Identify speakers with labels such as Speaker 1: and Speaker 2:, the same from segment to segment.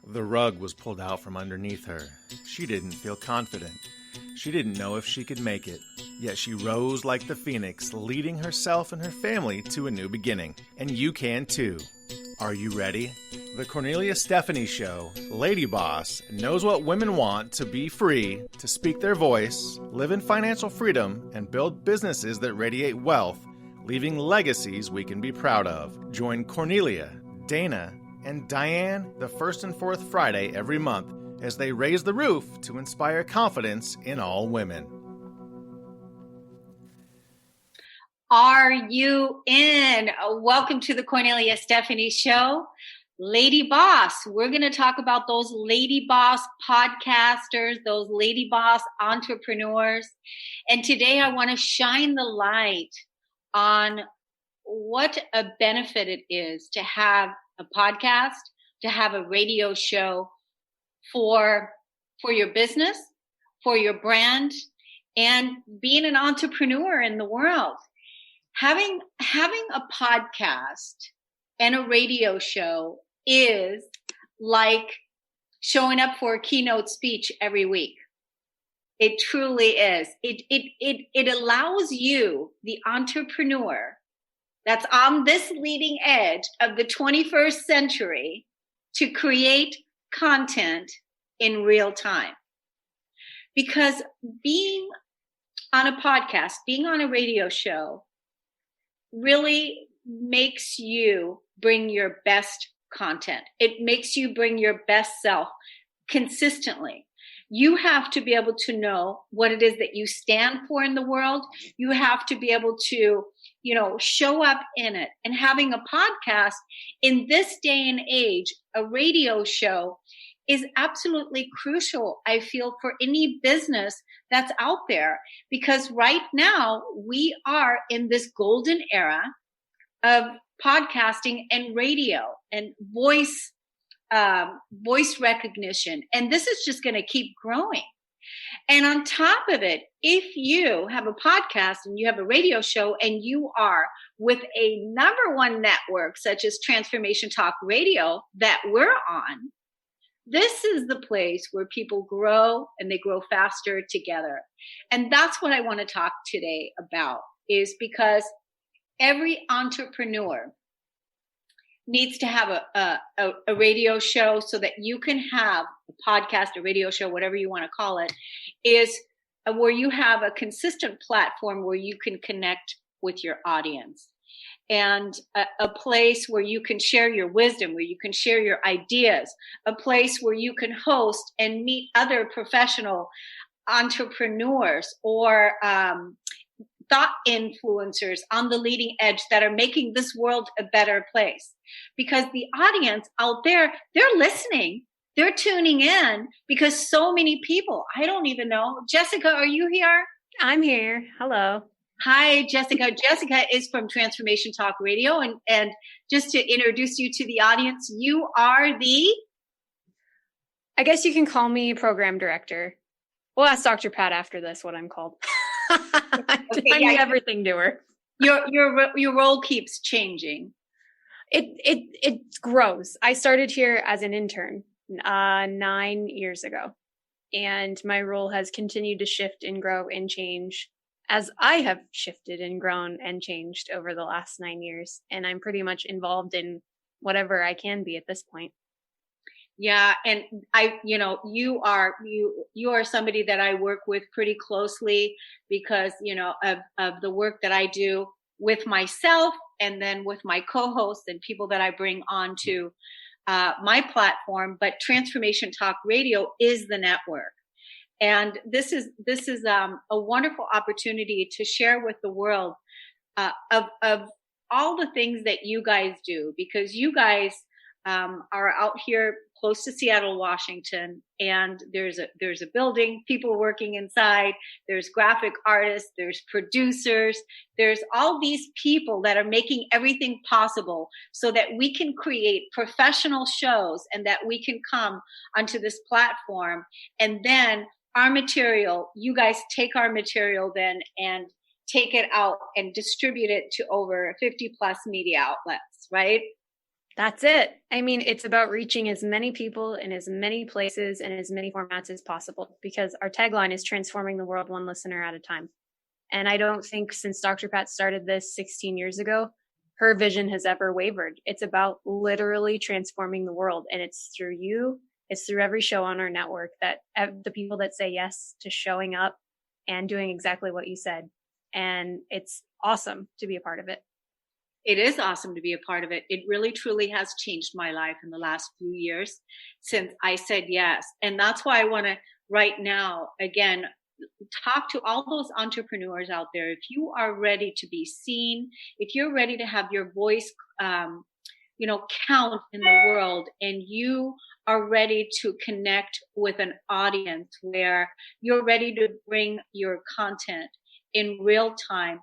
Speaker 1: The rug was pulled out from underneath her. She didn't feel confident. She didn't know if she could make it. Yet she rose like the phoenix, leading herself and her family to a new beginning. And you can too. Are you ready? The Cornelia Stephanie Show, Lady Boss, knows what women want: to be free, to speak their voice, live in financial freedom, and build businesses that radiate wealth, leaving legacies we can be proud of. Join Cornelia, Dana, and Diane the first and fourth Friday every month as they raise the roof to inspire confidence in all women.
Speaker 2: Are you in? Welcome to the Cornelia Stephanie Show. Lady Boss. We're going to talk about those Lady Boss podcasters, those Lady Boss entrepreneurs. And today I want to shine the light on what a benefit it is to have a podcast, to have a radio show for your business, for your brand, and being an entrepreneur in the world. Having a podcast and a radio show is like showing up for a keynote speech every week. It truly is. It allows you, the entrepreneur that's on this leading edge of the 21st century, to create content in real time. Because being on a podcast, being on a radio show, really makes you bring your best content. It makes you bring your best self consistently. You have to be able to know what it is that you stand for in the world. You have to be able to, show up in it. And having a podcast in this day and age, a radio show, is absolutely crucial, I feel, for any business that's out there. Because right now we are in this golden era of podcasting and radio and voice recognition. And this is just going to keep growing. And on top of it, if you have a podcast and you have a radio show and you are with a number one network, such as Transformation Talk Radio that we're on, this is the place where people grow, and they grow faster together. And that's what I want to talk today about, is because every entrepreneur needs to have a radio show, so that you can have a podcast, a radio show, whatever you want to call it, is where you have a consistent platform where you can connect with your audience. And a place where you can share your wisdom, where you can share your ideas, a place where you can host and meet other professional entrepreneurs or thought influencers on the leading edge that are making this world a better place. Because the audience out there, they're listening, they're tuning in, because so many people, I don't even know. Jessica, are you here?
Speaker 3: I'm here. Hello.
Speaker 2: Hi, Jessica. Jessica is from Transformation Talk Radio. And just to introduce you to the audience, you are
Speaker 3: I guess you can call me program director. We'll ask Dr. Pat after this what I'm called. I'm everything to her.
Speaker 2: Your role keeps changing.
Speaker 3: It grows. I started here as an intern 9 years ago, and my role has continued to shift and grow and change as I have shifted and grown and changed over the last 9 years. And I'm pretty much involved in whatever I can be at this point.
Speaker 2: Yeah. And you are somebody that I work with pretty closely because, of the work that I do with myself, and then with my co-hosts and people that I bring onto my platform. But Transformation Talk Radio is the network. And this is a wonderful opportunity to share with the world of all the things that you guys do, because you guys are out here close to Seattle, Washington, and there's a building, people working inside, there's graphic artists, there's producers, there's all these people that are making everything possible so that we can create professional shows, and that we can come onto this platform, and then our material, you guys take our material then and take it out and distribute it to over 50 plus media outlets, right?
Speaker 3: That's it. I mean, it's about reaching as many people in as many places and as many formats as possible, because our tagline is transforming the world one listener at a time. And I don't think since Dr. Pat started this 16 years ago, her vision has ever wavered. It's about literally transforming the world. And it's through you, it's through every show on our network, that the people that say yes to showing up and doing exactly what you said. And it's awesome to be a part of it.
Speaker 2: It is awesome to be a part of it. It really, truly has changed my life in the last few years since I said yes. And that's why I want to right now, again, talk to all those entrepreneurs out there. If you are ready to be seen, if you're ready to have your voice, count in the world, and you are ready to connect with an audience where you're ready to bring your content in real time,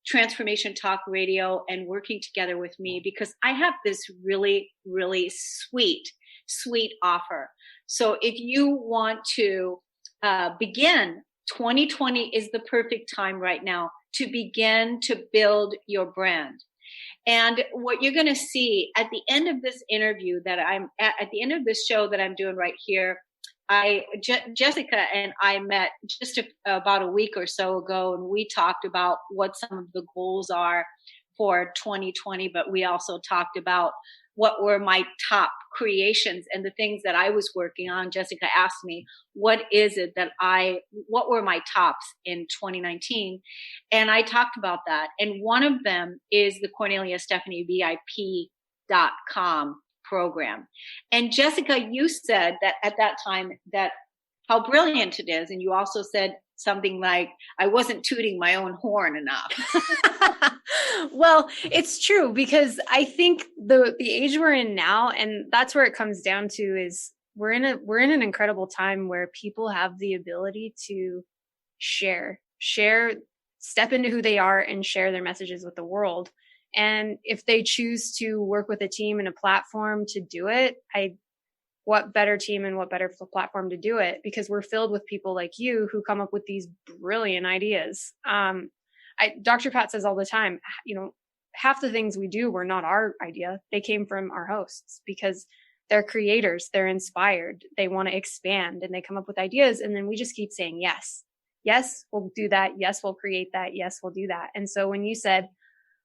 Speaker 2: Transformation Talk Radio, and working together with me, because I have this really, really sweet offer. So if you want to begin, 2020 is the perfect time right now to begin to build your brand. And what you're going to see at the end of this interview that I'm at the end of this show that I'm doing right here, Jessica and I met just about a week or so ago, and we talked about what some of the goals are for 2020, but we also talked about what were my top creations and the things that I was working on. Jessica asked me, what were my tops in 2019? And I talked about that. And one of them is the CorneliaStephanieVIP.com program. And Jessica, you said that at that time that how brilliant it is. And you also said something like, I wasn't tooting my own horn enough.
Speaker 3: Well, it's true, because I think the age we're in now, and that's where it comes down to, is we're in an incredible time where people have the ability to share, step into who they are and share their messages with the world. And if they choose to work with a team and a platform to do it, what better team and what better platform to do it? Because we're filled with people like you who come up with these brilliant ideas. Dr. Pat says all the time, half the things we do were not our idea. They came from our hosts, because they're creators, they're inspired, they want to expand, and they come up with ideas. And then we just keep saying, yes, we'll do that. Yes, we'll create that. Yes, we'll do that. And so when you said,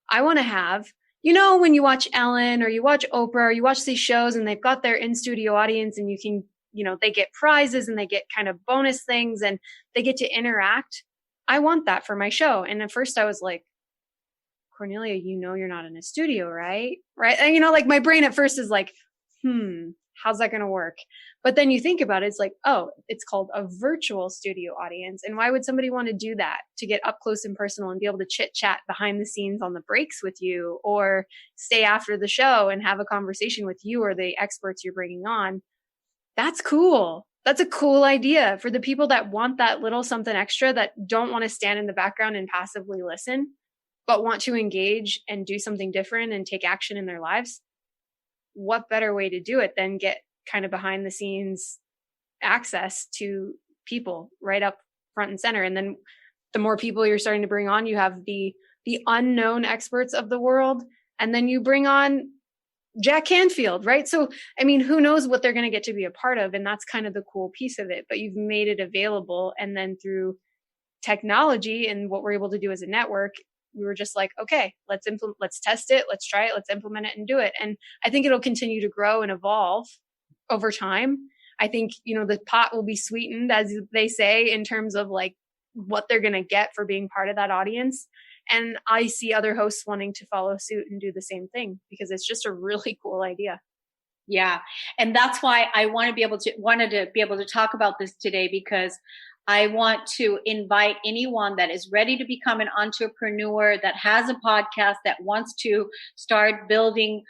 Speaker 3: I want to have, when you watch Ellen or you watch Oprah or you watch these shows and they've got their in-studio audience, and you can, they get prizes and they get kind of bonus things and they get to interact. I want that for my show. And at first I was like, Cornelia, you're not in a studio, right? Right. And, like my brain at first is like, how's that going to work? But then you think about it, it's like, oh, it's called a virtual studio audience. And why would somebody want to do that? To get up close and personal and be able to chit chat behind the scenes on the breaks with you, or stay after the show and have a conversation with you or the experts you're bringing on. That's cool. That's a cool idea for the people that want that little something extra, that don't want to stand in the background and passively listen, but want to engage and do something different and take action in their lives. What better way to do it than get kind of behind the scenes access to people right up front and center? And then the more people you're starting to bring on, you have the unknown experts of the world, and then you bring on Jack Canfield, right? So, I mean, who knows what they're going to get to be a part of, and that's kind of the cool piece of it. But you've made it available, and then through technology and what we're able to do as a network, we were just like, okay, let's test it, let's try it, let's implement it and do it. And I think it'll continue to grow and evolve over time. I think, the pot will be sweetened, as they say, in terms of like what they're going to get for being part of that audience. And I see other hosts wanting to follow suit and do the same thing, because it's just a really cool idea.
Speaker 2: Yeah. And that's why I wanted to be able to talk about this today, because I want to invite anyone that is ready to become an entrepreneur, that has a podcast, that wants to start building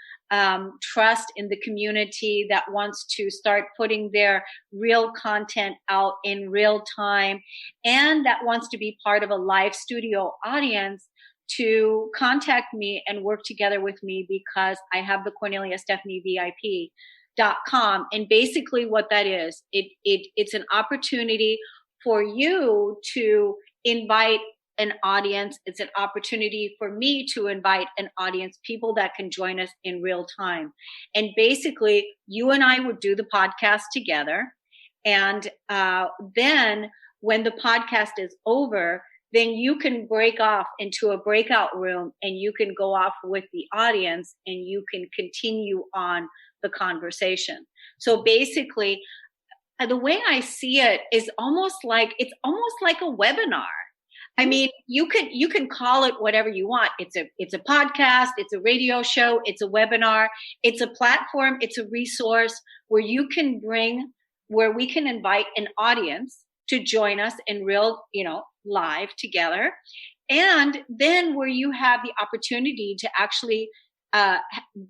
Speaker 2: trust in the community, that wants to start putting their real content out in real time, and that wants to be part of a live studio audience, to contact me and work together with me, because I have the CorneliaStephanieVIP.com. And basically what that is, it's an opportunity for you to invite an audience. It's an opportunity for me to invite an audience, people that can join us in real time. And basically, you and I would do the podcast together. And then when the podcast is over, then you can break off into a breakout room and you can go off with the audience and you can continue on the conversation. So basically, the way I see it is it's almost like a webinar. I mean, you can call it whatever you want. It's a podcast, it's a radio show, it's a webinar, it's a platform, it's a resource where we can invite an audience to join us in real, live together. And then where you have the opportunity to actually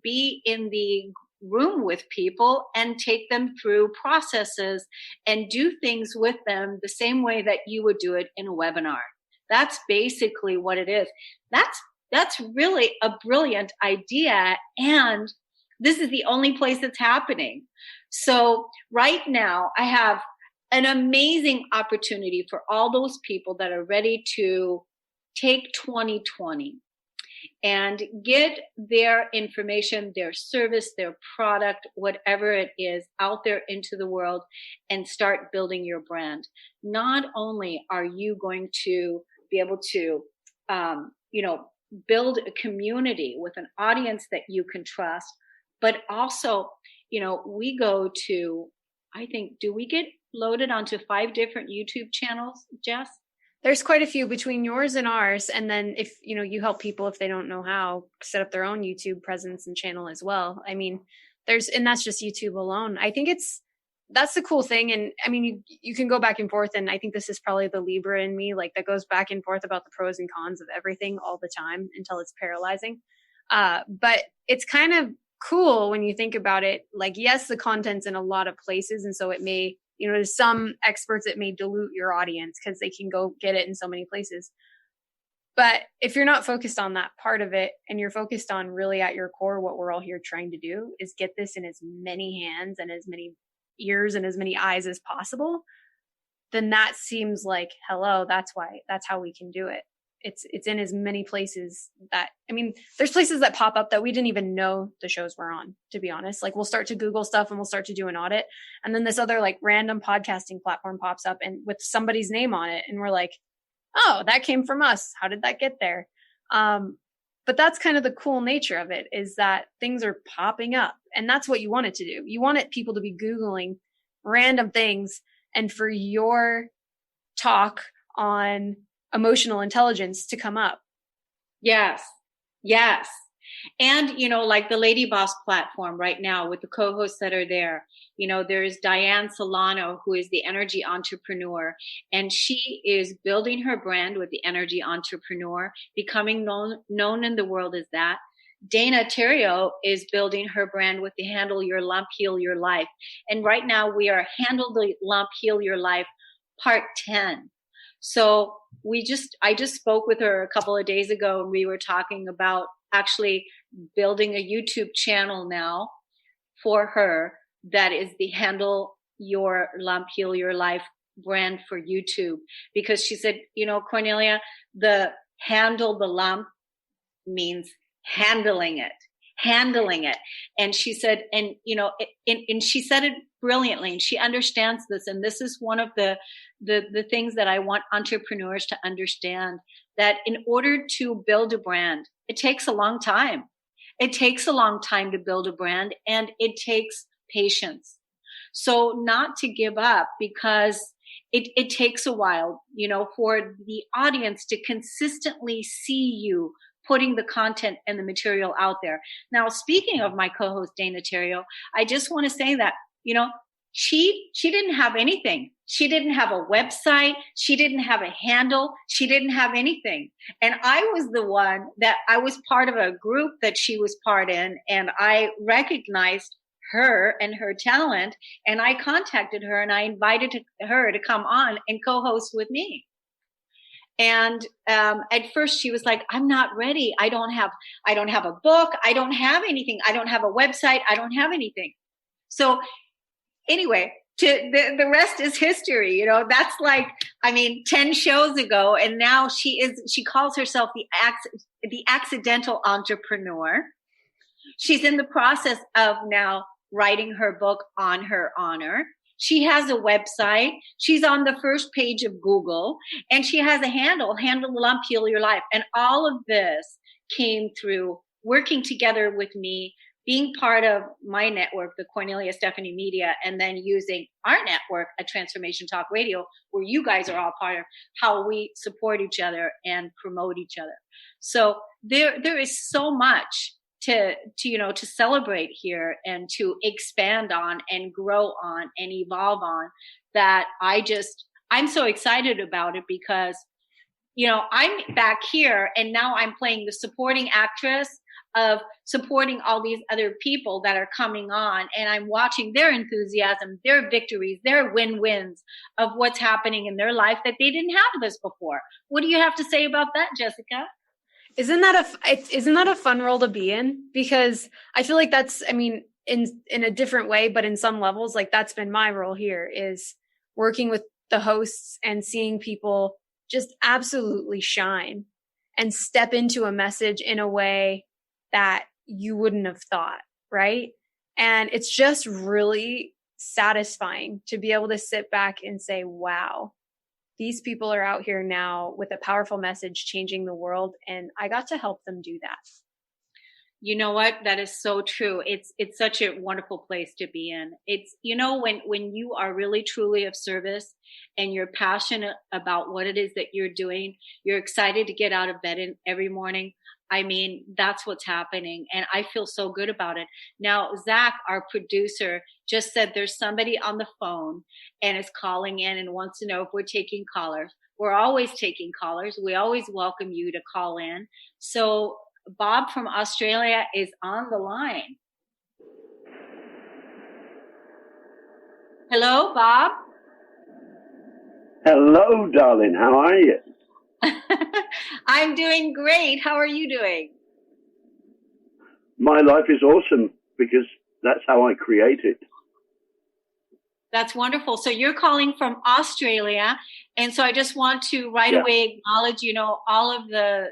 Speaker 2: be in the room with people and take them through processes and do things with them the same way that you would do it in a webinar. That's basically what it is. That's really a brilliant idea. And this is the only place it's happening. So right now I have an amazing opportunity for all those people that are ready to take 2020 and get their information, their service, their product, whatever it is, out there into the world and start building your brand. Not only are you going to be able to, build a community with an audience that you can trust, but also, we go to, do we get loaded onto 5 different YouTube channels, Jess?
Speaker 3: There's quite a few between yours and ours. And then if, you help people, if they don't know how, set up their own YouTube presence and channel as well. I mean, and that's just YouTube alone. I think that's the cool thing. And I mean, you can go back and forth. And I think this is probably the Libra in me, like that goes back and forth about the pros and cons of everything all the time until it's paralyzing. But it's kind of cool when you think about it. Like, yes, the content's in a lot of places. And so it may, to some experts, it may dilute your audience because they can go get it in so many places. But if you're not focused on that part of it and you're focused on really at your core, what we're all here trying to do is get this in as many hands and as many ears and as many eyes as possible, then that seems like, hello, that's how we can do it. It's in as many places there's places that pop up that we didn't even know the shows were on, to be honest. Like we'll start to Google stuff and we'll start to do an audit. And then this other like random podcasting platform pops up and with somebody's name on it. And we're like, oh, that came from us. How did that get there? But that's kind of the cool nature of it, is that things are popping up. And that's what you want it to do. You want people to be Googling random things and for your talk on emotional intelligence to come up.
Speaker 2: Yes. And, like the Lady Boss platform right now with the co-hosts that are there, there's Diane Solano, who is the energy entrepreneur, and she is building her brand with the energy entrepreneur, becoming known in the world as that. Dana Terrio is building her brand with the Handle Your Lump, Heal Your Life. And right now we are Handle the Lump, Heal Your Life, part 10. So I just spoke with her a couple of days ago and we were talking about actually building a YouTube channel now for her that is the Handle Your Lump, Heal Your Life brand for YouTube. Because she said, Cornelia, the handle the lump means handling it. And she said, and she said it brilliantly, and she understands this. And this is one of the things that I want entrepreneurs to understand, that in order to build a brand, it takes a long time. It takes a long time to build a brand, and it takes patience. So not to give up, because it takes a while, for the audience to consistently see you putting the content and the material out there. Now, speaking of my co-host, Dana Terrio, I just want to say that, she didn't have anything. She didn't have a website. She didn't have a handle. She didn't have anything. And I was the one that I was part of a group that she was part in. And I recognized her and her talent. And I contacted her and I invited her to come on and co-host with me. And at first she was like, I'm not ready. I don't have a book. I don't have anything. I don't have a website. I don't have anything. So anyway, the rest is history. You know, that's like, I mean, 10 shows ago, and now she calls herself the accidental entrepreneur. She's in the process of now writing her book on her honor. She has a website. She's on the first page of Google, and she has a handle the lump, heal your life. And all of this came through working together with me, being part of my network, the Cornelia Stephanie Media, and then using our network at Transformation Talk Radio, where you guys are all part of, how we support each other and promote each other. So there is so much to celebrate here and to expand on and grow on and evolve on, that I'm so excited about it, because, you know, I'm back here and now I'm playing the supporting actress of supporting all these other people that are coming on, and I'm watching their enthusiasm, their victories, their win-wins of what's happening in their life that they didn't have this before. What do you have to say about that, Jessica?
Speaker 3: Isn't that a fun role to be in? Because I feel like that's, I mean, in a different way, but in some levels, like that's been my role here, is working with the hosts and seeing people just absolutely shine and step into a message in a way that you wouldn't have thought, right? And it's just really satisfying to be able to sit back and say, wow, these people are out here now with a powerful message changing the world, and I got to help them do that.
Speaker 2: You know what? That is so true. It's such a wonderful place to be in. It's, you know, when you are really truly of service and you're passionate about what it is that you're doing, you're excited to get out of bed every morning. I mean, that's what's happening. And I feel so good about it. Now, Zach, our producer, just said there's somebody on the phone and is calling in and wants to know if we're taking callers. We're always taking callers. We always welcome you to call in. So Bob from Australia is on the line. Hello, Bob.
Speaker 4: Hello, darling. How are you?
Speaker 2: I'm doing great. How are you doing?
Speaker 4: My life is awesome because that's how I create it.
Speaker 2: That's wonderful. So you're calling from Australia. And so I just want to right away acknowledge, you know, all of the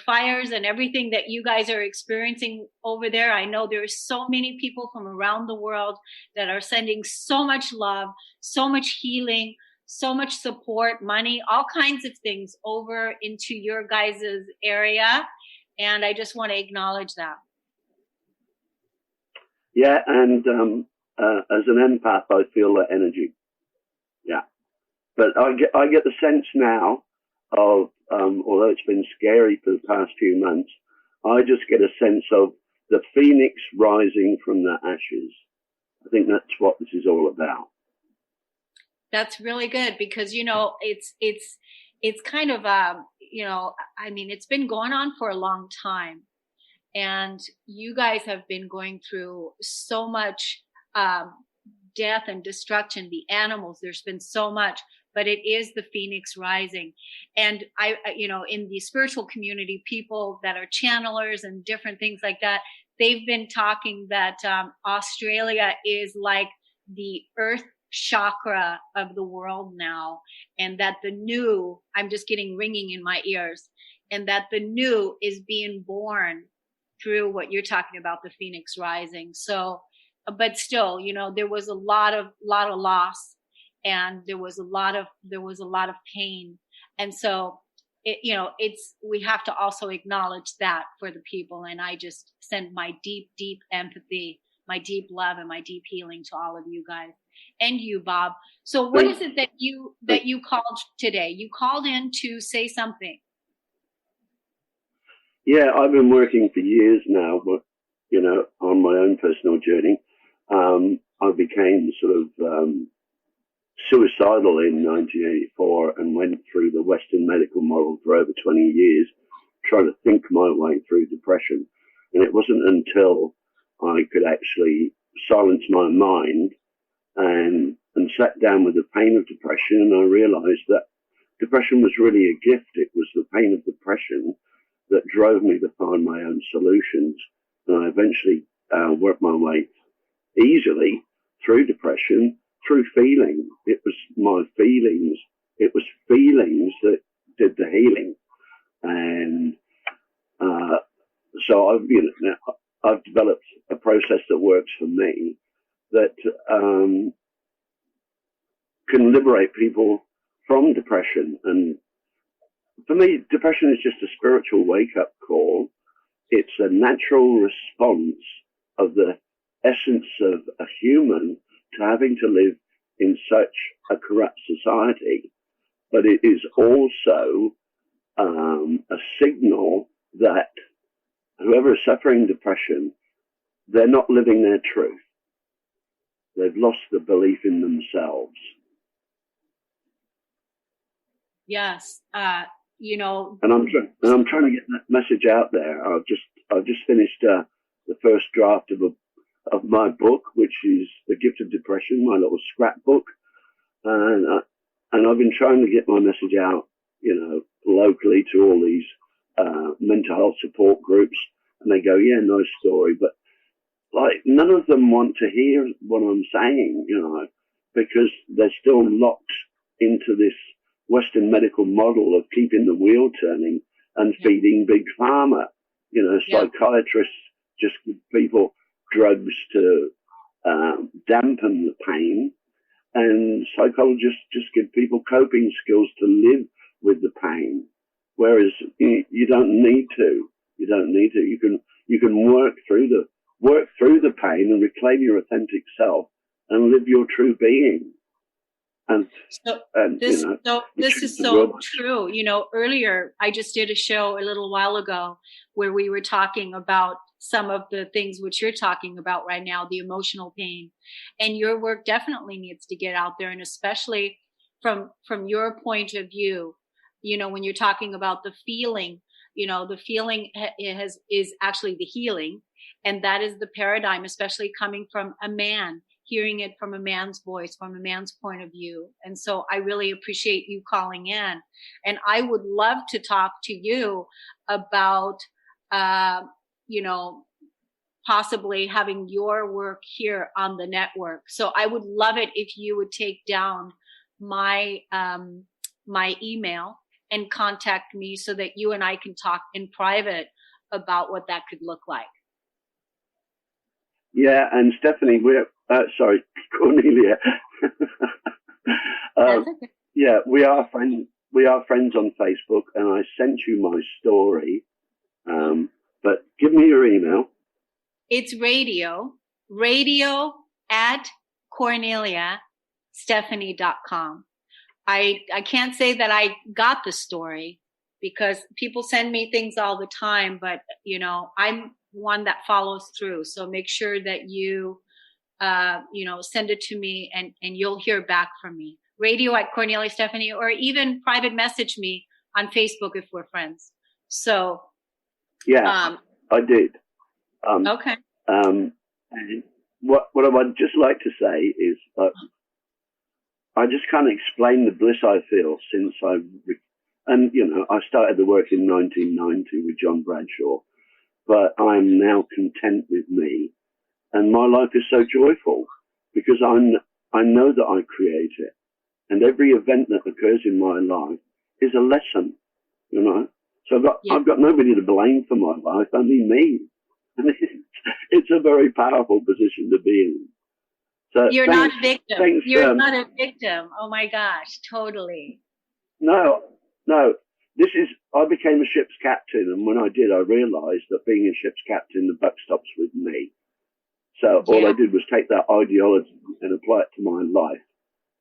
Speaker 2: fires and everything that you guys are experiencing over there. I know there's so many people from around the world that are sending so much love, so much healing, so much support, money, all kinds of things over into your guys' area. And I just want to acknowledge that.
Speaker 4: Yeah, and as an empath, I feel that energy. Yeah. But I get the sense now of, although it's been scary for the past few months, I just get a sense of the phoenix rising from the ashes. I think that's what this is all about.
Speaker 2: That's really good, because, you know, it's kind of, you know, I mean, it's been going on for a long time, and you guys have been going through so much death and destruction, the animals, there's been so much, but it is the phoenix rising. And I, you know, in the spiritual community, people that are channelers and different things like that, they've been talking that Australia is like the earth chakra of the world now, and that the new, I'm just getting ringing in my ears, and that the new is being born through what you're talking about, the phoenix rising. So, but still, you know, there was a lot of loss, and there was a lot of pain. And so it, you know, we have to also acknowledge that for the people. And I just send my deep, deep empathy, my deep love, and my deep healing to all of you guys. And you, Bob. So what is it that you called today? You called in to say something.
Speaker 4: Yeah, I've been working for years now, but, you know, on my own personal journey. I became sort of suicidal in 1984 and went through the Western medical model for over 20 years, trying to think my way through depression. And it wasn't until I could actually silence my mind and sat down with the pain of depression, and I realized that depression was really a gift. It was the pain of depression that drove me to find my own solutions. And I eventually worked my way easily through depression through feeling. It was my feelings. It was feelings that did the healing. And so I've developed a process that works for me that can liberate people from depression. And for me, depression is just a spiritual wake-up call. It's a natural response of the essence of a human to having to live in such a corrupt society. But it is also a signal that whoever is suffering depression, they're not living their truth. They've lost the belief in themselves.
Speaker 2: Yes. You know,
Speaker 4: and I'm trying to get that message out there. I've just finished the first draft of my book, which is The Gift of Depression, my little scrapbook, and I've been trying to get my message out, locally to all these mental health support groups, and they go, yeah, nice story, but like none of them want to hear what I'm saying, because they're still locked into this Western medical model of keeping the wheel turning and feeding big pharma. Psychiatrists just give people drugs to dampen the pain, and psychologists just give people coping skills to live with the pain. Whereas you don't need to. You don't need to. You can work through the pain and reclaim your authentic self and live your true being.
Speaker 2: This is so true. Earlier I just did a show a little while ago where we were talking about some of the things which you're talking about right now, the emotional pain, and your work definitely needs to get out there. And especially from your point of view, when you're talking about the feeling, the feeling is actually the healing. And that is the paradigm, especially coming from a man, hearing it from a man's voice, from a man's point of view. And so I really appreciate you calling in. And I would love to talk to you about, possibly having your work here on the network. So I would love it if you would take down my email and contact me so that you and I can talk in private about what that could look like.
Speaker 4: Yeah, and Stephanie, Cornelia.
Speaker 2: Okay.
Speaker 4: Yeah, we are friends. We are friends on Facebook, and I sent you my story. But give me your email.
Speaker 2: It's radio at CorneliaStephanie.com. I can't say that I got the story because people send me things all the time, but I'm one that follows through. So make sure that you, send it to me and you'll hear back from me. Radio at Cornelia Stephanie, or even private message me on Facebook if we're friends. So.
Speaker 4: Yeah, I did.
Speaker 2: Okay.
Speaker 4: And what I would just like to say is I just can't explain the bliss I feel since I started the work in 1990 with John Bradshaw, but I'm now content with me, and my life is so joyful because I know that I create it, and every event that occurs in my life is a lesson, So I've got nobody to blame for my life, only me. And it's a very powerful position to be in. So
Speaker 2: you're not a victim.
Speaker 4: Thanks,
Speaker 2: you're not a victim. Oh my gosh, totally.
Speaker 4: No. I became a ship's captain, and when I did, I realized that being a ship's captain, the buck stops with me. So all I did was take that ideology and apply it to my life.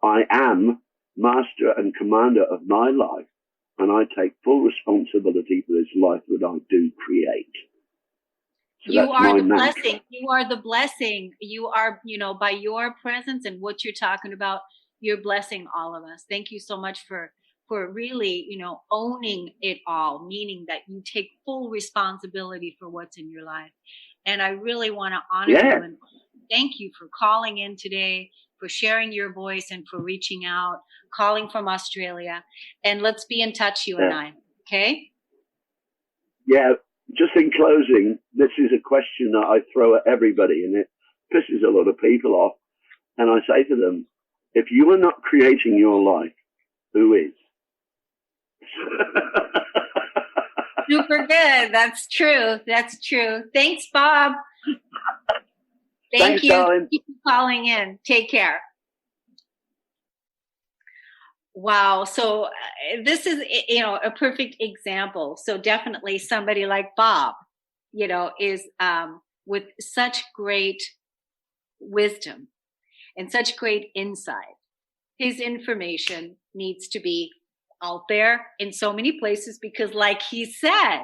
Speaker 4: I am master and commander of my life, and I take full responsibility for this life that I do create. So
Speaker 2: you are the blessing. You are the blessing. You are, by your presence and what you're talking about, you're blessing all of us. Thank you so much for really, owning it all, meaning that you take full responsibility for what's in your life. And I really want to honor you and thank you for calling in today, for sharing your voice, and for reaching out, calling from Australia. And let's be in touch, you and I. Okay?
Speaker 4: Yeah. Just in closing, this is a question that I throw at everybody, and it pisses a lot of people off. And I say to them, if you are not creating your life, who is?
Speaker 2: Super good. That's true. That's true. Thanks, Bob. Thank you.
Speaker 4: Darling.
Speaker 2: Keep calling in. Take care. Wow. So this is, a perfect example. So definitely somebody like Bob, is with such great wisdom and such great insight. His information needs to be out there in so many places because, like he said,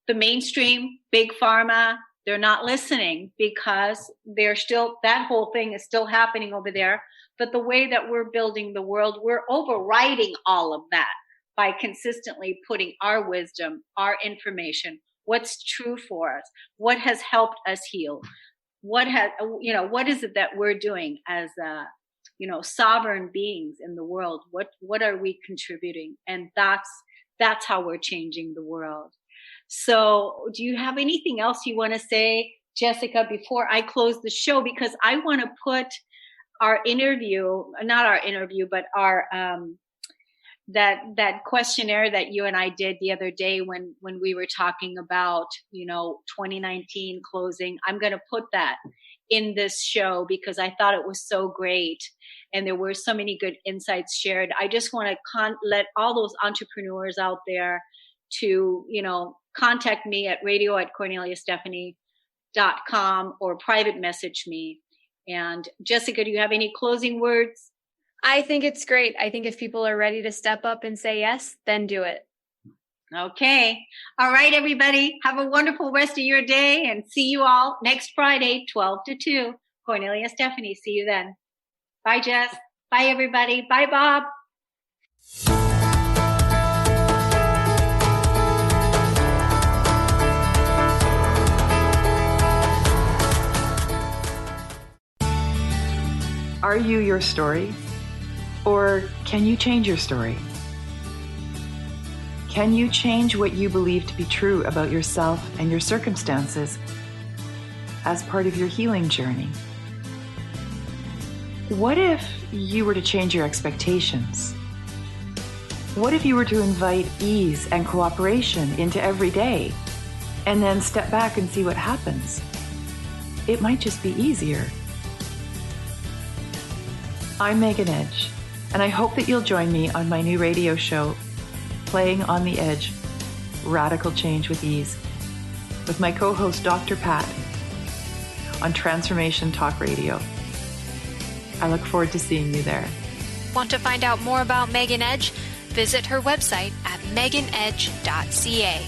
Speaker 2: the mainstream, big pharma, they're not listening because they're still, that whole thing is still happening over there. But the way that we're building the world, we're overriding all of that by consistently putting our wisdom, our information, what's true for us, what has helped us heal, what is it that we're doing as sovereign beings in the world? What are we contributing? And that's how we're changing the world. So do you have anything else you want to say, Jessica, before I close the show? Because I want to put our interview, not our interview, but our that questionnaire that you and I did the other day when we were talking about 2019 closing. I'm going to put that in this show because I thought it was so great and there were so many good insights shared. I just want to let all those entrepreneurs out there to contact me at radio@corneliastephanie.com or private message me. And Jessica, do you have any closing words?
Speaker 3: I think it's great. I think if people are ready to step up and say yes, then do it.
Speaker 2: Okay. All right, everybody. Have a wonderful rest of your day and see you all next Friday, 12 to 2. Cornelia Stephanie. See you then. Bye, Jess. Bye, everybody. Bye, Bob.
Speaker 5: Are you your story? Or can you change your story? Can you change what you believe to be true about yourself and your circumstances as part of your healing journey? What if you were to change your expectations? What if you were to invite ease and cooperation into every day and then step back and see what happens? It might just be easier. I'm Megan Edge, and I hope that you'll join me on my new radio show, Playing on the Edge, Radical Change with Ease, with my co-host Dr. Pat on Transformation Talk Radio. I look forward to seeing you there.
Speaker 6: Want to find out more about Megan Edge? Visit her website at meganedge.ca.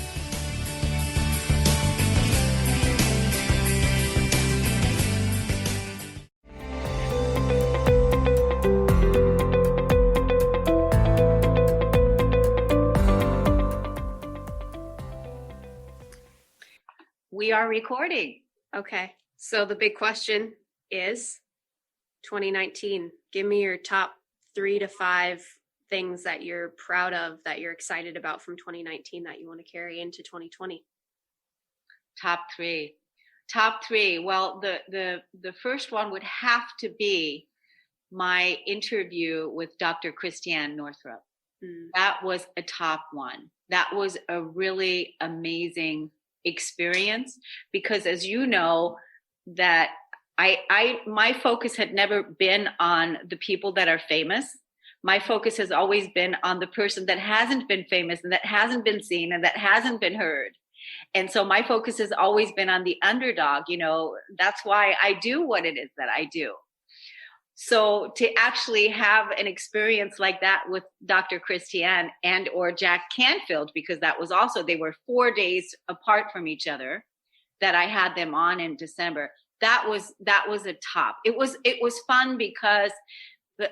Speaker 2: We are recording.
Speaker 3: Okay. So the big question is 2019. Give me your top 3 to 5 things that you're proud of, that you're excited about from 2019 that you want to carry into 2020.
Speaker 2: Top three. Well, the first one would have to be my interview with Dr. Christiane Northrup. That was a top one. That was a really amazing experience because, as you know, that my focus had never been on the people that are famous. My focus has always been on the person that hasn't been famous and that hasn't been seen and that hasn't been heard. And so my focus has always been on the underdog. That's why I do what it is that I do. So to actually have an experience like that with Dr. Christiane and or Jack Canfield, because that was also, they were 4 days apart from each other that I had them on in December. That was a top. It was fun because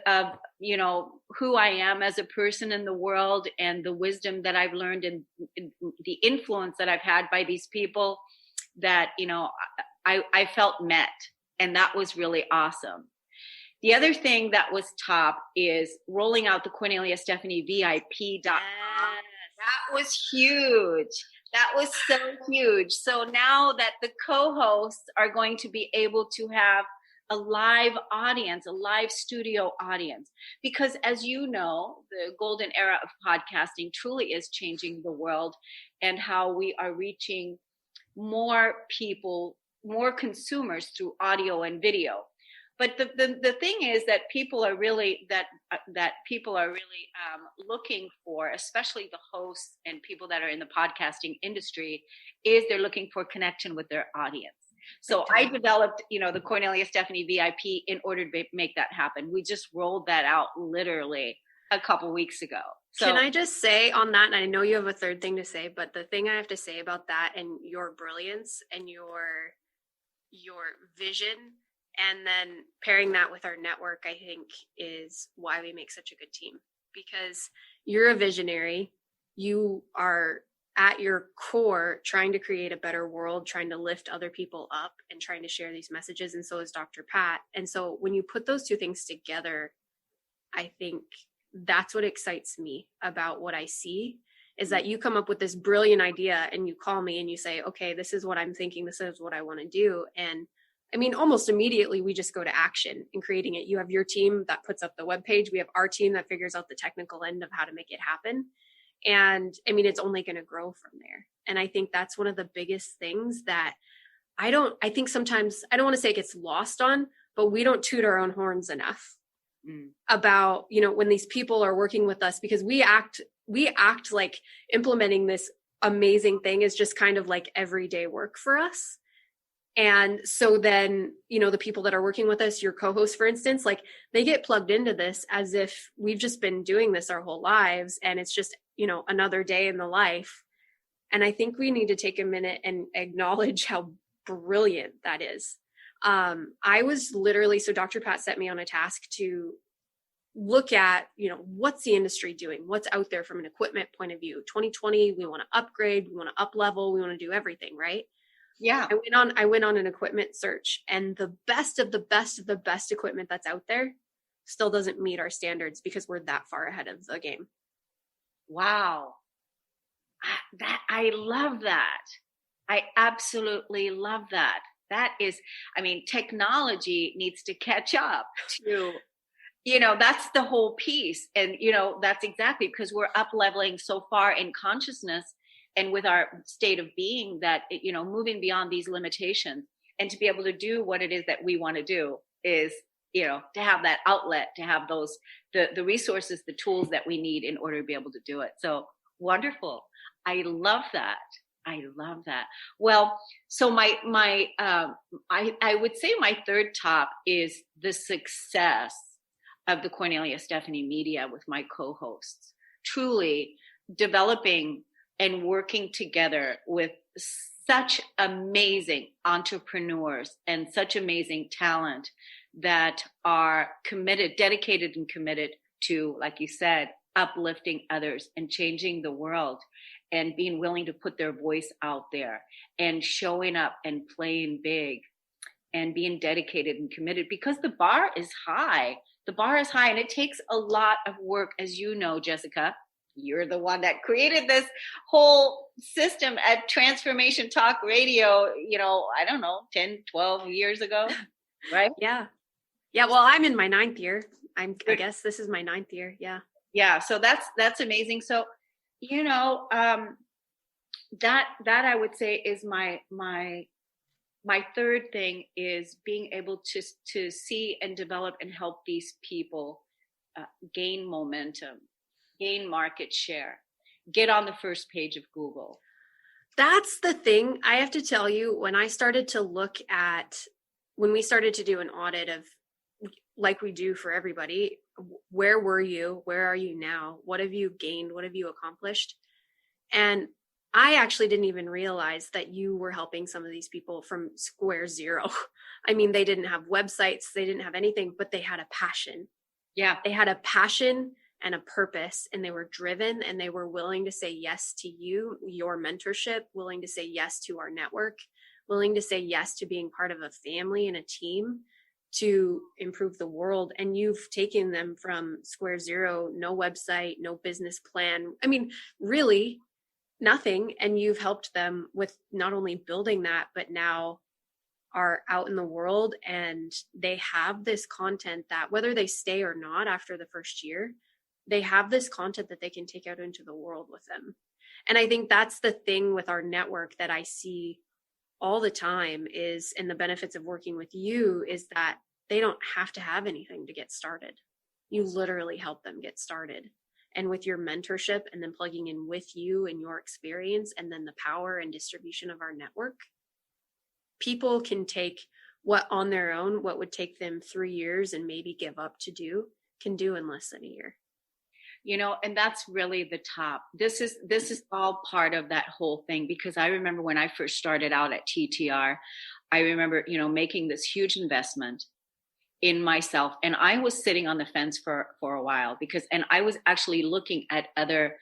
Speaker 2: of, who I am as a person in the world and the wisdom that I've learned and the influence that I've had by these people that, I felt met. And that was really awesome. The other thing that was top is rolling out the Cornelia Stephanie VIP.com. That was huge. That was so huge. So now that the co-hosts are going to be able to have a live audience, a live studio audience. Because as you know, the golden era of podcasting truly is changing the world, and how we are reaching more people, more consumers through audio and video. But the thing is that people are really looking for, especially the hosts and people that are in the podcasting industry, is they're looking for connection with their audience. So I developed, the Cornelia Stephanie VIP in order to make that happen. We just rolled that out literally a couple weeks ago. So
Speaker 3: can I just say on that, and I know you have a third thing to say, but the thing I have to say about that and your brilliance and your vision, and then pairing that with our network, I think is why we make such a good team, because you're a visionary. You are at your core trying to create a better world, trying to lift other people up and trying to share these messages. And so is Dr. Pat. And so when you put those two things together, I think that's what excites me about what I see, is that you come up with this brilliant idea and you call me and you say, okay, this is what I'm thinking. This is what I want to do. And I mean, almost immediately we just go to action in creating it. You have your team that puts up the webpage. We have our team that figures out the technical end of how to make it happen. And I mean, it's only going to grow from there. And I think that's one of the biggest things that I think sometimes, I don't want to say it gets lost on, but we don't toot our own horns enough about, when these people are working with us, because we act like implementing this amazing thing is just kind of like everyday work for us. And so then, the people that are working with us, your co-hosts, for instance, like they get plugged into this as if we've just been doing this our whole lives. And it's just, another day in the life. And I think we need to take a minute and acknowledge how brilliant that is. I was literally, so Dr. Pat set me on a task to look at, what's the industry doing? What's out there from an equipment point of view? 2020, we want to upgrade, we want to up level, we want to do everything, right?
Speaker 2: Yeah.
Speaker 3: I went on an equipment search, and the best of the best of the best equipment that's out there still doesn't meet our standards because we're that far ahead of the game.
Speaker 2: Wow. I love that. I absolutely love that. That is, technology needs to catch up to, that's the whole piece. And, that's exactly because we're up leveling so far in consciousness and with our state of being that, moving beyond these limitations and to be able to do what it is that we want to do is, to have that outlet, to have those, the resources, the tools that we need in order to be able to do it. So wonderful. I love that. I love that. Well, so I would say my third top is the success of the Cornelia Stephanie Media with my co-hosts, truly developing and working together with such amazing entrepreneurs and such amazing talent that are dedicated and committed to, like you said, uplifting others and changing the world and being willing to put their voice out there and showing up and playing big and being dedicated and committed, because the bar is high. The bar is high, and it takes a lot of work, as you know, Jessica. You're the one that created this whole system at Transformation Talk Radio, 10, 12 years ago, right?
Speaker 3: Yeah. Yeah. Well, I'm in my 9th year. I guess this is my 9th year. Yeah.
Speaker 2: Yeah. So that's amazing. So, that I would say is my third thing is being able to see and develop and help these people gain momentum, gain market share, get on the first page of Google.
Speaker 3: That's the thing. I have to tell you, when we started to do an audit of, like we do for everybody, where were you? Where are you now? What have you gained? What have you accomplished? And I actually didn't even realize that you were helping some of these people from square zero. They didn't have websites, they didn't have anything, but they had a passion.
Speaker 2: Yeah.
Speaker 3: They had a passion and a purpose, and they were driven, and they were willing to say yes to you, your mentorship, willing to say yes to our network, willing to say yes to being part of a family and a team to improve the world. And you've taken them from square zero, no website, no business plan. Really nothing. And you've helped them with not only building that, but now are out in the world and they have this content that whether they stay or not after the first year, they have this content that they can take out into the world with them. And I think that's the thing with our network that I see all the time is, and the benefits of working with you is that they don't have to have anything to get started. You literally help them get started. And with your mentorship and then plugging in with you and your experience and then the power and distribution of our network, people can take what on their own, what would take them 3 years and maybe give up to do, can do in less than a year.
Speaker 2: You know, and that's really the top. This is all part of that whole thing, because I remember when I first started out at TTR, I remember, you know, making this huge investment in myself. And I was sitting on the fence for a while and I was actually looking at other,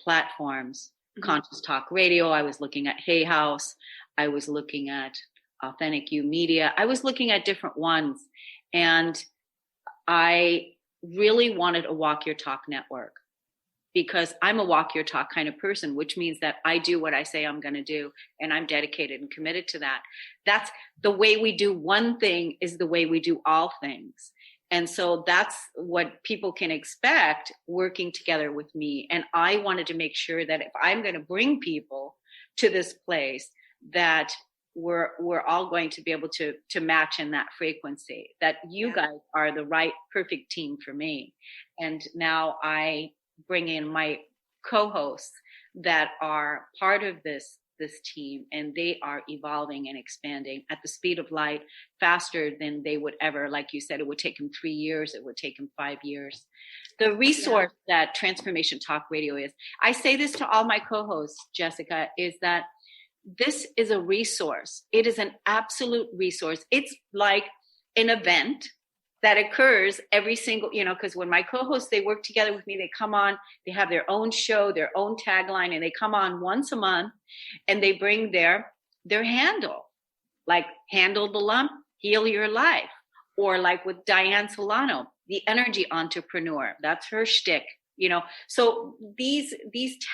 Speaker 2: platforms, Conscious Talk Radio. I was looking at Hay House. I was looking at Authentic You Media. I was looking at different ones. And I really wanted a Walk Your Talk network, because I'm a walk your talk kind of person, which means that I do what I say I'm going to do, and I'm dedicated and committed to that. That's the way we do one thing is the way we do all things. And so that's what people can expect working together with me. And I wanted to make sure that if I'm going to bring people to this place, that we're all going to be able to match in that frequency, that you guys are the right, perfect team for me. And now I bring in my co-hosts that are part of this team, and they are evolving and expanding at the speed of light, faster than they would ever. Like you said, it would take them 3 years. It would take them 5 years. The resource that Transformation Talk Radio is, I say this to all my co-hosts, Jessica, is that this is a resource. It is an absolute resource. It's like an event that occurs every single, because when my co-hosts, they work together with me, they come on, they have their own show, their own tagline, and they come on once a month and they bring their handle, like handle the lump, heal your life. Or like with Diane Solano, the energy entrepreneur, that's her shtick, So these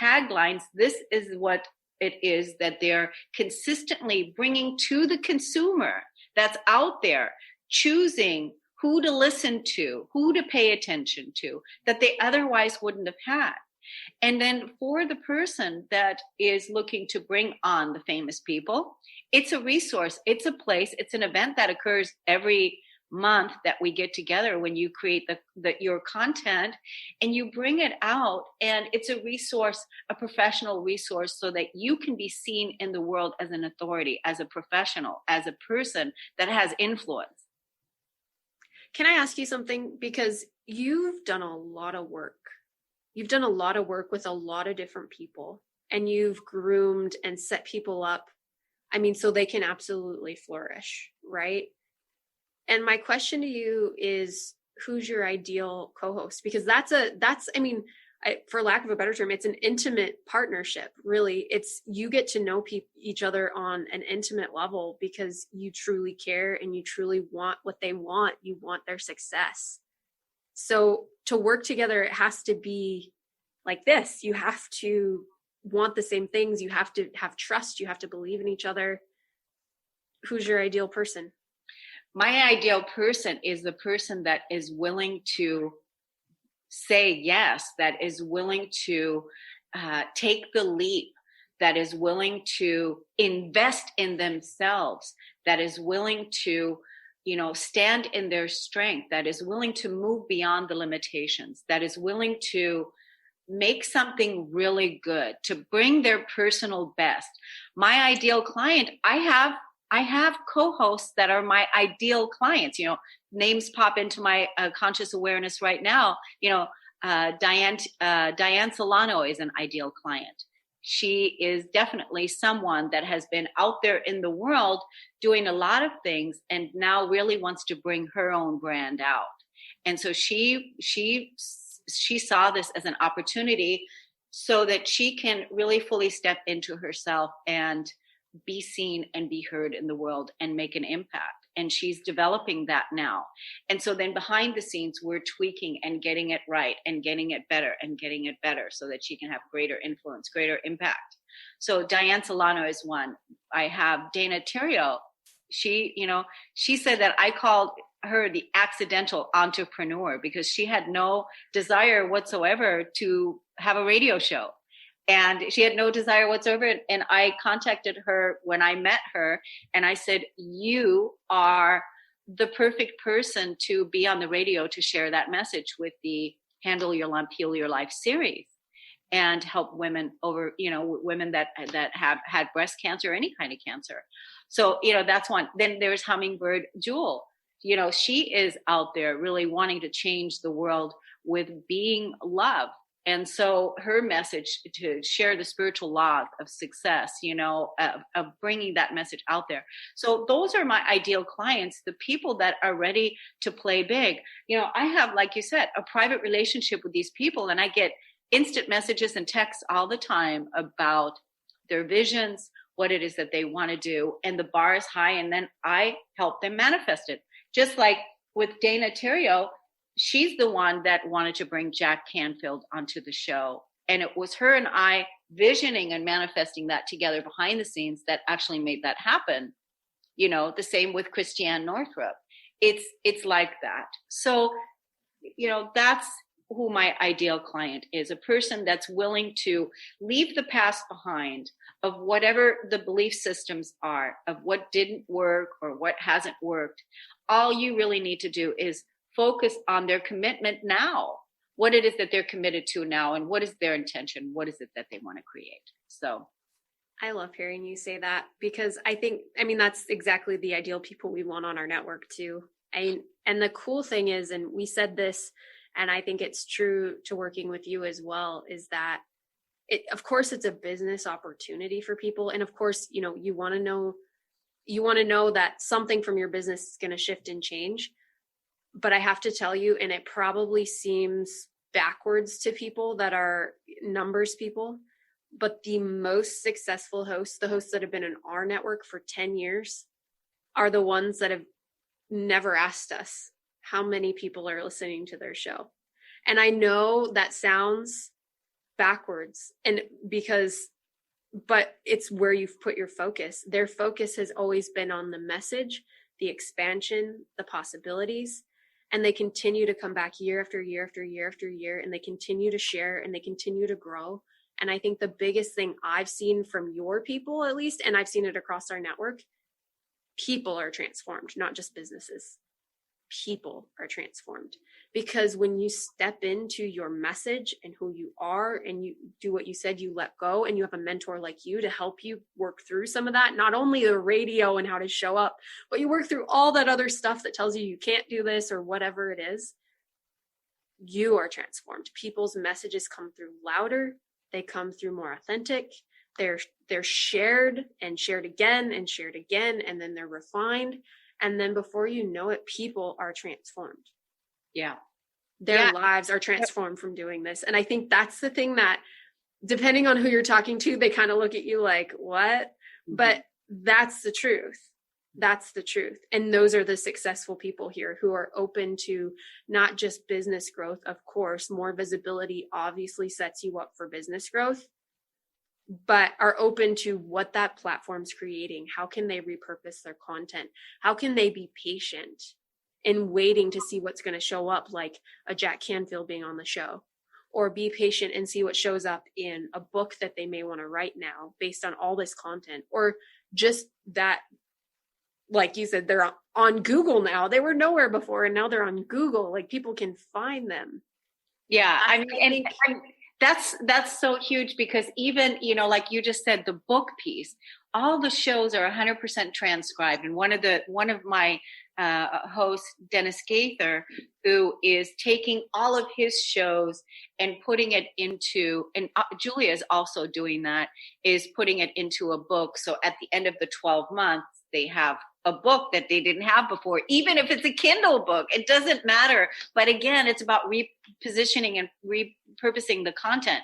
Speaker 2: taglines, this is what it is that they're consistently bringing to the consumer that's out there, choosing who to listen to, who to pay attention to, that they otherwise wouldn't have had. And then for the person that is looking to bring on the famous people, it's a resource, it's a place, it's an event that occurs every month that we get together when you create your content and you bring it out, and it's a resource, a professional resource, so that you can be seen in the world as an authority, as a professional, as a person that has influence.
Speaker 3: Can I ask you something? Because you've done a lot of work. You've done a lot of work with a lot of different people, and you've groomed and set people up, so they can absolutely flourish, right? And my question to you is, who's your ideal co-host? Because for lack of a better term, it's an intimate partnership. Really, it's you get to know each other on an intimate level because you truly care and you truly want what they want. You want their success. So to work together, it has to be like this. You have to want the same things. You have to have trust. You have to believe in each other. Who's your ideal person?
Speaker 2: My ideal person is the person that is willing to say yes, that is willing to take the leap, that is willing to invest in themselves, that is willing to, stand in their strength, that is willing to move beyond the limitations, that is willing to make something really good, to bring their personal best. My ideal client, I have co-hosts that are my ideal clients. Names pop into my conscious awareness right now. Diane Solano is an ideal client. She is definitely someone that has been out there in the world doing a lot of things and now really wants to bring her own brand out. And so she saw this as an opportunity so that she can really fully step into herself and be seen and be heard in the world and make an impact. And she's developing that now. And so then behind the scenes, we're tweaking and getting it right and getting it better so that she can have greater influence, greater impact. So Diane Solano is one. I have Dana Terrio. She said that I called her the accidental entrepreneur because she had no desire whatsoever to have a radio show. And she had no desire whatsoever. And I contacted her when I met her and I said, you are the perfect person to be on the radio to share that message with the Handle Your Lump, Heal Your Life series and help women women that have had breast cancer or any kind of cancer. So, that's one. Then there's Hummingbird Jewel. She is out there really wanting to change the world with being love. And so her message to share the spiritual law of success, of bringing that message out there. So those are my ideal clients, the people that are ready to play big. I have, like you said, a private relationship with these people, and I get instant messages and texts all the time about their visions, what it is that they want to do, and the bar is high, and then I help them manifest it. Just like with Dana Terrio, she's the one that wanted to bring Jack Canfield onto the show. And it was her and I visioning and manifesting that together behind the scenes that actually made that happen. The same with Christiane Northrup. It's like that. So, that's who my ideal client is, a person that's willing to leave the past behind of whatever the belief systems are, of what didn't work or what hasn't worked. All you really need to do is focus on their commitment now, what it is that they're committed to now, and what is their intention, what is it that they want to create. So
Speaker 3: I love hearing you say that because that's exactly the ideal people we want on our network too. And the cool thing is, and we said this, and I think it's true to working with you as well, is that of course it's a business opportunity for people. And of course, you want to know that something from your business is going to shift and change. But I have to tell you, and it probably seems backwards to people that are numbers people, but the most successful hosts, the hosts that have been in our network for 10 years, are the ones that have never asked us how many people are listening to their show. And I know that sounds backwards, but it's where you've put your focus. Their focus has always been on the message, the expansion, the possibilities. And they continue to come back year after year after year after year, and they continue to share and they continue to grow. And I think the biggest thing I've seen from your people, at least, and I've seen it across our network, people are transformed, not just businesses. People are transformed because when you step into your message and who you are and you do what you said, you let go, and you have a mentor like you to help you work through some of that, not only the radio and how to show up, but you work through all that other stuff that tells you can't do this or whatever it is, you are transformed. People's messages come through louder. They come through more authentic. They're shared and shared again and shared again, and then they're refined. And then before you know it, people are transformed.
Speaker 2: Yeah.
Speaker 3: Their lives are transformed from doing this. And I think that's the thing that, depending on who you're talking to, they kind of look at you like, what? Mm-hmm. But that's the truth. That's the truth. And those are the successful people here who are open to not just business growth. Of course, more visibility obviously sets you up for business growth, but are open to what that platform's creating. How can they repurpose their content? How can they be patient in waiting to see what's going to show up, like a Jack Canfield being on the show, or be patient and see what shows up in a book that they may want to write now based on all this content, or just that, like you said, they're on Google now. They were nowhere before, and now they're on Google. Like, people can find them.
Speaker 2: Yeah. That's so huge because even, like you just said, the book piece, all the shows are 100% transcribed. And one of my hosts, Dennis Gaither, who is taking all of his shows and putting it into, and Julia is also doing that, is putting it into a book. So at the end of the 12 months, they have a book that they didn't have before, even if it's a Kindle book, it doesn't matter. But again, it's about repositioning and repurposing the content,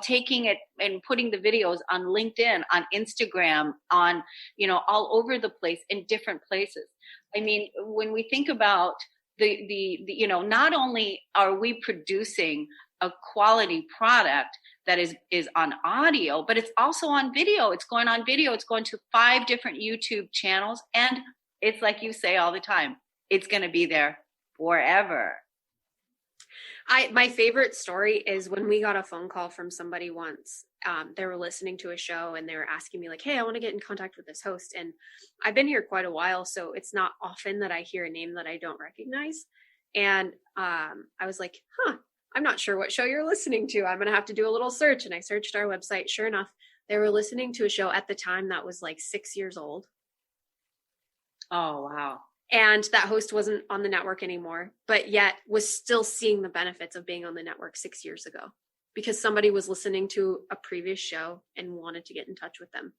Speaker 2: taking it and putting the videos on LinkedIn, on Instagram, on, all over the place in different places. I mean, when we think about not only are we producing a quality product that is on audio, but it's also on video. It's going on video. It's going to 5 different YouTube channels. And it's like you say all the time, it's going to be there forever.
Speaker 3: My favorite story is when we got a phone call from somebody once. They were listening to a show and they were asking me like, hey, I want to get in contact with this host. And I've been here quite a while, so it's not often that I hear a name that I don't recognize. And I was like, I'm not sure what show you're listening to. I'm going to have to do a little search. And I searched our website. Sure enough, they were listening to a show at the time that was like 6 years old.
Speaker 2: Oh, wow.
Speaker 3: And that host wasn't on the network anymore, but yet was still seeing the benefits of being on the network 6 years ago because somebody was listening to a previous show and wanted to get in touch with them.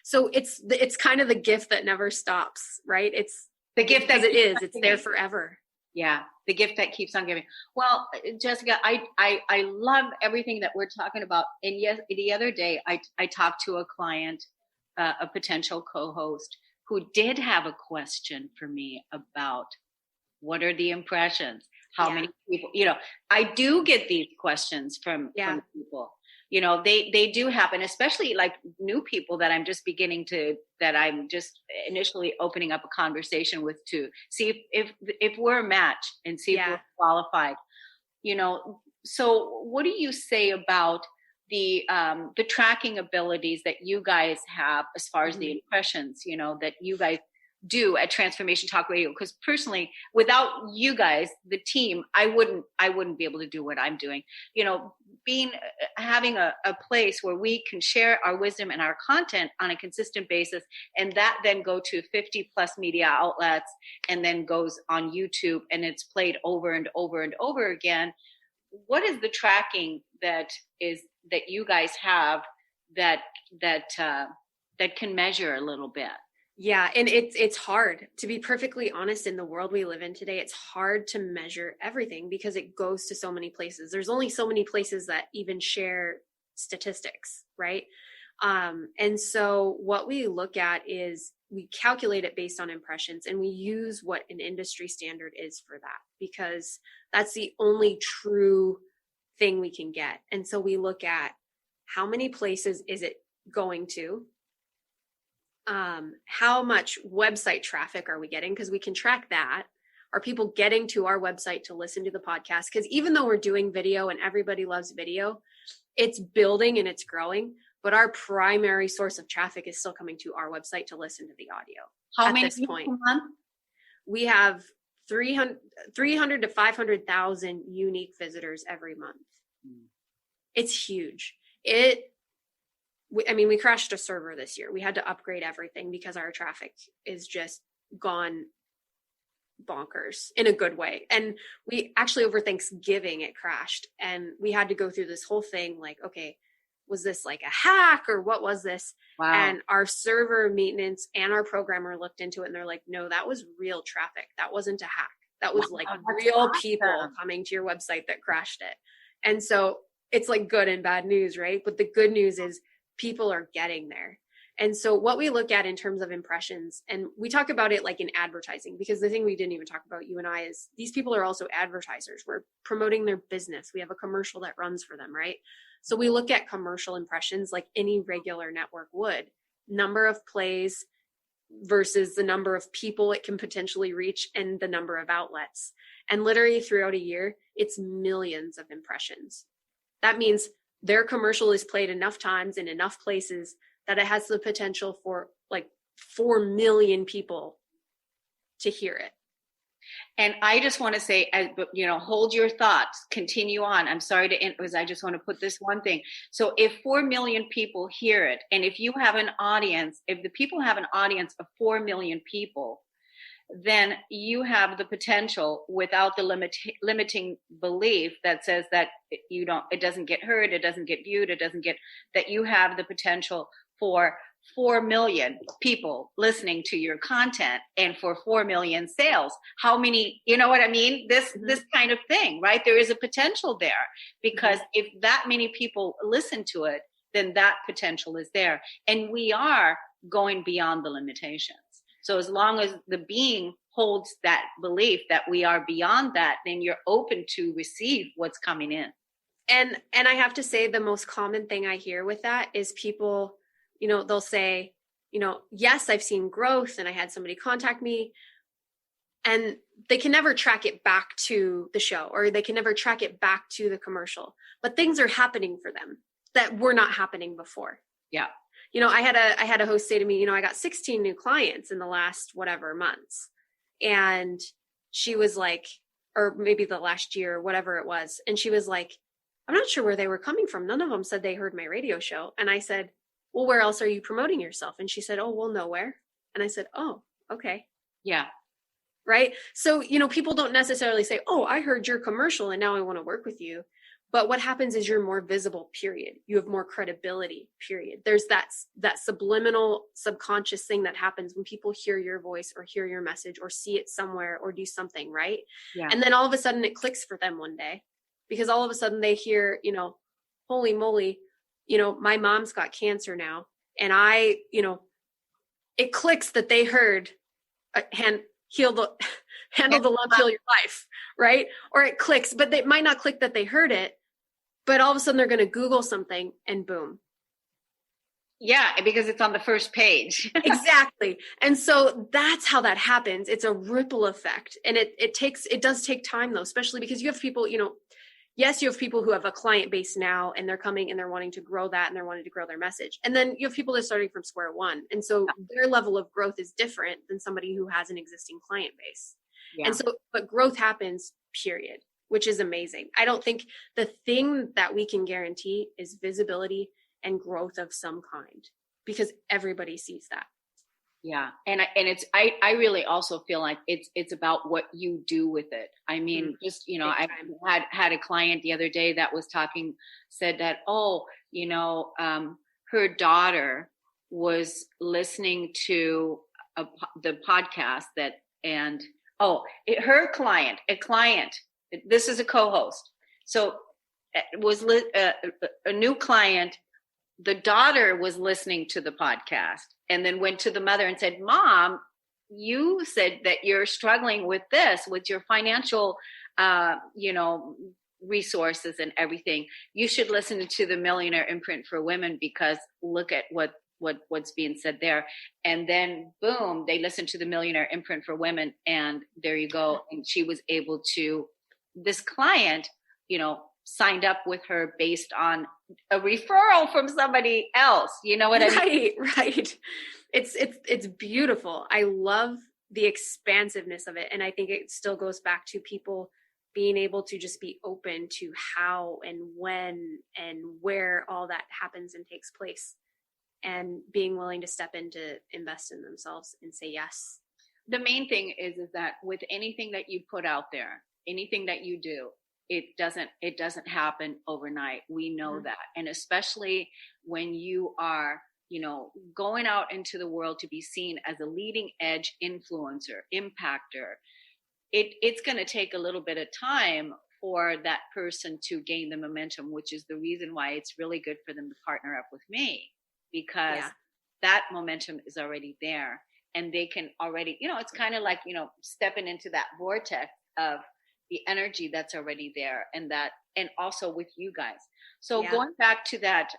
Speaker 3: So it's kind of the gift that never stops, right? It's
Speaker 2: the gift that
Speaker 3: it's there forever.
Speaker 2: Yeah. The gift that keeps on giving. Well, Jessica, I love everything that we're talking about. And yes, the other day I talked to a client, a potential co-host, who did have a question for me about what are the impressions? How many people, I do get these questions from people, they do happen, especially like new people that I'm just initially opening up a conversation with to see if we're a match and see if we're qualified, So what do you say about the tracking abilities that you guys have as far as the impressions, that you guys do at Transformation Talk Radio? Because personally, without you guys, the team, I wouldn't be able to do what I'm doing. Having a place where we can share our wisdom and our content on a consistent basis, and that then go to 50 plus media outlets and then goes on YouTube and it's played over and over and over again. What is the tracking that you guys have that can measure a little bit?
Speaker 3: Yeah. And it's hard, to be perfectly honest. In the world we live in today, it's hard to measure everything because it goes to so many places. There's only so many places that even share statistics, right? And so what we look at is we calculate it based on impressions, and we use what an industry standard is for that, because that's the only true thing we can get. And so we look at how many places is it going to, how much website traffic are we getting? Because we can track that. Are people getting to our website to listen to the podcast? Because even though we're doing video and everybody loves video, it's building and it's growing, but our primary source of traffic is still coming to our website to listen to the audio.
Speaker 2: How many people a month?
Speaker 3: We have 300 to 500,000 unique visitors every month. It's huge. We crashed a server this year. We had to upgrade everything because our traffic is just gone bonkers in a good way. And we actually, over Thanksgiving, it crashed, and we had to go through this whole thing like, okay, was this like a hack or what was this?
Speaker 2: Wow.
Speaker 3: And our server maintenance and our programmer looked into it and they're like, no, that was real traffic. That wasn't a hack. That was like real people coming to your website that crashed it. And so it's like good and bad news, right? But the good news is people are getting there. And so what we look at in terms of impressions, and we talk about it like in advertising, because the thing we didn't even talk about, you and I, is these people are also advertisers. We're promoting their business. We have a commercial that runs for them, right? So we look at commercial impressions like any regular network would. Number of plays versus the number of people it can potentially reach and the number of outlets. And literally throughout a year, it's millions of impressions. That means their commercial is played enough times in enough places that it has the potential for like 4 million people to hear it.
Speaker 2: And I just want to say, hold your thoughts, continue on. I'm sorry to end, because I just want to put this one thing. So if 4 million people hear it, and if you have an audience, if the people have an audience of 4 million people, then you have the potential, without the limiting belief that says that it doesn't get heard, it doesn't get viewed, that you have the potential for 4 million people listening to your content and for 4 million sales. How many, you know what I mean? This kind of thing, right? There is a potential there, because if that many people listen to it, then that potential is there. And we are going beyond the limitations. So as long as the being holds that belief that we are beyond that, then you're open to receive what's coming in.
Speaker 3: And I have to say, the most common thing I hear with that is people, they'll say, yes, I've seen growth and I had somebody contact me, and they can never track it back to the show, or they can never track it back to the commercial, but things are happening for them that were not happening before.
Speaker 2: Yeah.
Speaker 3: I had a host say to me, I got 16 new clients in the last whatever months. And she was like, or maybe the last year, whatever it was. And she was like, I'm not sure where they were coming from. None of them said they heard my radio show. And I said, well, where else are you promoting yourself? And she said, oh, well, nowhere. And I said, oh, okay.
Speaker 2: Yeah.
Speaker 3: Right. So, people don't necessarily say, oh, I heard your commercial and now I want to work with you. But what happens is you're more visible, period. You have more credibility, period. There's that subliminal, subconscious thing that happens when people hear your voice or hear your message or see it somewhere or do something, right?
Speaker 2: Yeah.
Speaker 3: And then all of a sudden it clicks for them one day, because all of a sudden they hear, holy moly, my mom's got cancer now. And it clicks that they heard handle the lump, heal your life, right? Or it clicks, but it might not click that they heard it, but all of a sudden they're going to Google something and boom.
Speaker 2: Yeah, because it's on the first page.
Speaker 3: Exactly. And so that's how that happens. It's a ripple effect. And it does take time though, especially because you have people, yes, you have people who have a client base now and they're coming and they're wanting to grow that and they're wanting to grow their message. And then you have people that are starting from square one. And so their level of growth is different than somebody who has an existing client base. Yeah. And so, but growth happens, period, which is amazing. I don't think the thing that we can guarantee is visibility and growth of some kind, because everybody sees that.
Speaker 2: Yeah. And I really also feel like it's about what you do with it. I mean, just, I had a client the other day that was said that, her daughter was listening to the podcast her client, this is a co-host. So it was a new client. The daughter was listening to the podcast and then went to the mother and said, Mom, you said that you're struggling with this, with your financial, resources and everything. You should listen to the Millionaire Imprint for Women, because look at what's being said there. And then boom, they listened to the Millionaire Imprint for Women, and there you go. And she was able to, this client, signed up with her based on a referral from somebody else. You know what I mean?
Speaker 3: Right. It's beautiful. I love the expansiveness of it. And I think it still goes back to people being able to just be open to how and when and where all that happens and takes place, and being willing to step in to invest in themselves and say yes.
Speaker 2: The main thing is that with anything that you put out there, anything that you do, it doesn't happen overnight. We know that. And especially when you are, going out into the world to be seen as a leading edge influencer, impactor, it's going to take a little bit of time for that person to gain the momentum, which is the reason why it's really good for them to partner up with me, because that momentum is already there and they can already, it's kind of like, stepping into that vortex of the energy that's already there, and also with you guys. So going back to that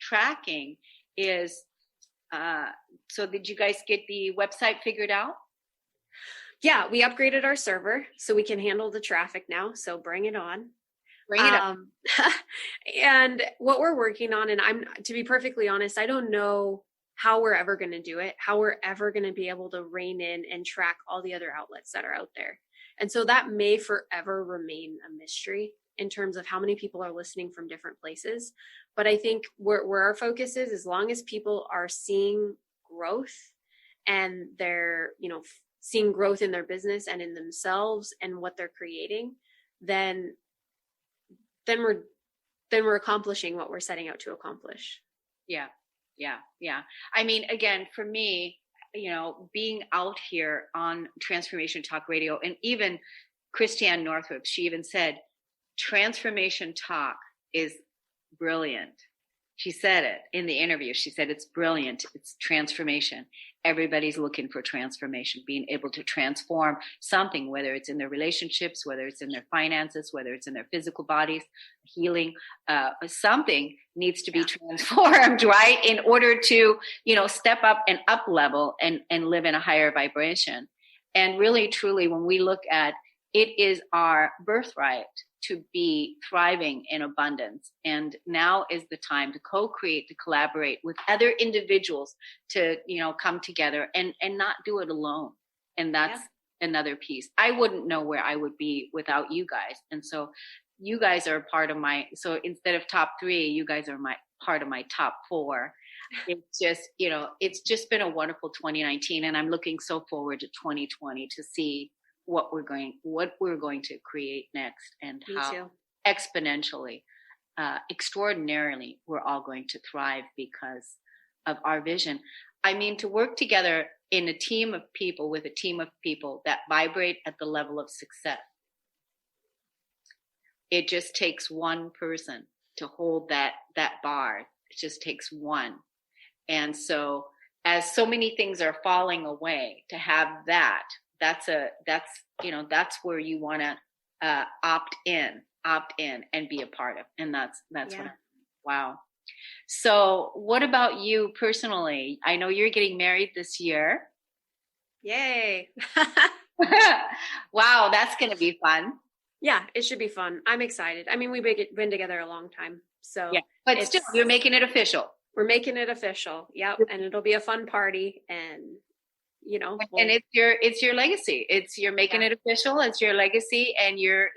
Speaker 2: tracking is, so did you guys get the website figured out?
Speaker 3: Yeah, we upgraded our server so we can handle the traffic now. So bring it on.
Speaker 2: Bring it up.
Speaker 3: And what we're working on, and to be perfectly honest, I don't know how we're ever going to do it, how we're ever going to be able to rein in and track all the other outlets that are out there. And so that may forever remain a mystery in terms of how many people are listening from different places. But I think where our focus is, as long as people are seeing growth and they're, seeing growth in their business and in themselves and what they're creating, then we're accomplishing what we're setting out to accomplish.
Speaker 2: Yeah. I mean, again, for me, being out here on Transformation Talk Radio, and even Christiane Northrup, she even said, Transformation Talk is brilliant. She said it in the interview. She said, it's brilliant. It's transformation. Everybody's looking for transformation, being able to transform something, whether it's in their relationships, whether it's in their finances, whether it's in their physical bodies, healing, something needs to be transformed, right? In order to, step up and up level and live in a higher vibration. And really, truly, when we look at it, is our birthright to be thriving in abundance. And now is the time to co-create, to collaborate with other individuals to, come together and not do it alone. And that's another piece. I wouldn't know where I would be without you guys. And so you guys are part of so instead of top 3, you guys are part of my top 4. It's just, it's just been a wonderful 2019. And I'm looking so forward to 2020 to see what we're going to create next, and how exponentially, extraordinarily, we're all going to thrive because of our vision. I mean, to work together in a team of people, with a team of people that vibrate at the level of success. It just takes one person to hold that bar. It just takes one. And so as so many things are falling away, to have that's where you want to opt in and be a part of. And that's what wow. So what about you personally? I know you're getting married this year.
Speaker 3: Yay.
Speaker 2: Wow, that's going to be fun.
Speaker 3: Yeah, it should be fun. I'm excited. I mean, we've been together a long time. So
Speaker 2: but still, you're making it official.
Speaker 3: We're making it official. Yep. And it'll be a fun party, and
Speaker 2: and it's your legacy. You're making it official. It's your legacy, and you're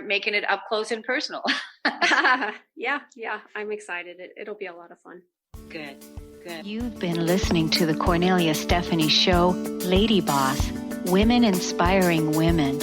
Speaker 2: making it up close and personal.
Speaker 3: Yeah. I'm excited. It'll be a lot of fun.
Speaker 2: Good.
Speaker 7: You've been listening to the Cornelia Stephanie Show, Lady Boss, Women Inspiring Women,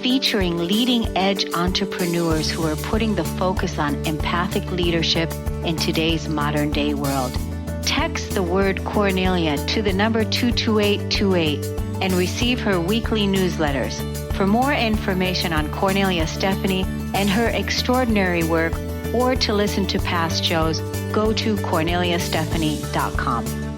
Speaker 7: featuring leading edge entrepreneurs who are putting the focus on empathic leadership in today's modern day world. Text the word Cornelia to the number 22828 and receive her weekly newsletters. For more information on Cornelia Stephanie and her extraordinary work, or to listen to past shows, go to corneliastephanie.com.